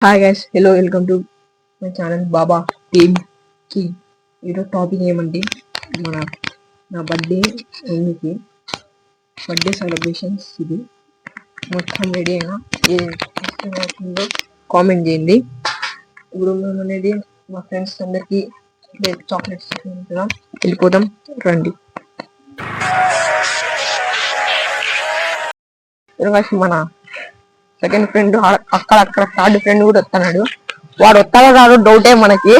Hi guys, hello, welcome to my channel Baba team కి. ఈరోజు topic ఏమంటే నా బర్త్డే ఎందుకు బర్త్డే సెలబ్రేషన్స్. ఇది మొత్తం రెడీ అయినా అవుతుందో కామెంట్ చేయండి. ఇప్పుడు మేము అనేది మా ఫ్రెండ్స్ అందరికి చాక్లెట్స్ వెళ్ళిపోతాం రండి. మన సెకండ్ ఫ్రెండ్ అక్కడ థర్డ్ ఫ్రెండ్ కూడా వస్తున్నాడు. వాడు వస్తాడో రాడో డౌటే మనకి.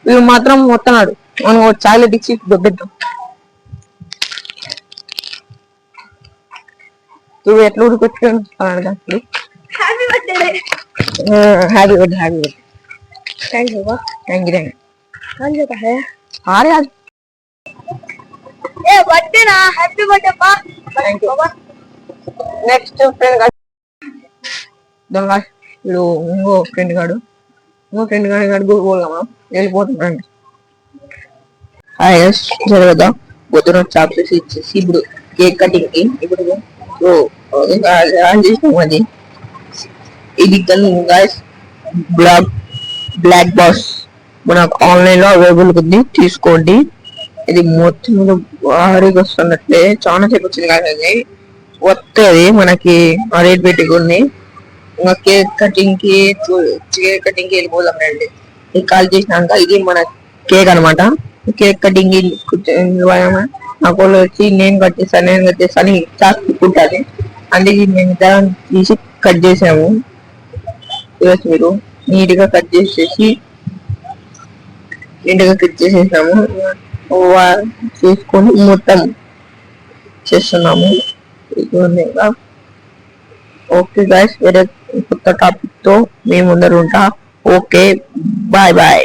వీడు మాత్రం వస్తున్నాడు. మనం చాక్లెట్ ఇచ్చి దొబ్బెద్దాం. నువ్వు ఎట్లా ఊరికొచ్చాను అప్పుడు. Happy birthday. Happy birthday. Thank you. అరే బర్త్డేనా? హ్యాపీ బర్త్డే బా. నెక్స్ట్ ఫ్రెండ్ వీడు ఇంకో ఫ్రెండ్ గాడు మనం వెళ్ళిపోతున్నాం. జరగదా పొద్దున చాక్లెట్స్ ఇచ్చేసి ఇప్పుడు కేక్ కటింగ్ కి ఇప్పుడు చేసినాం. అది ఇది బ్లాక్ బాస్ మనకు ఆన్లైన్ లో అవైలబుల్ ఉంది, తీసుకోండి. ఇది మొత్తం భారీగా వస్తున్నట్లే చాలా సేపు వచ్చింది కాదు, వస్తుంది మనకి రేట్ పెట్టుకుని. కేక్ కటింగ్ కి వెళ్ళిపోదాం రండి. ఇది కాల్ చేసినాక ఇది మన కేక్ అనమాట. కేక్ కటింగ్ నాకు వచ్చి నేను కట్ చేస్తాను చాకుంటుంది. అందుకే మేము ఇద్దరం తీసి కట్ చేసాము. మీరు నీట్ గా కట్ చేసేసాము. చేసుకొని మొత్తం చేస్తున్నాము. ఓకే గైస్, వేరే కొత్త టాపిక్ తో మేము ముందర ఉంటా. Okay, bye bye.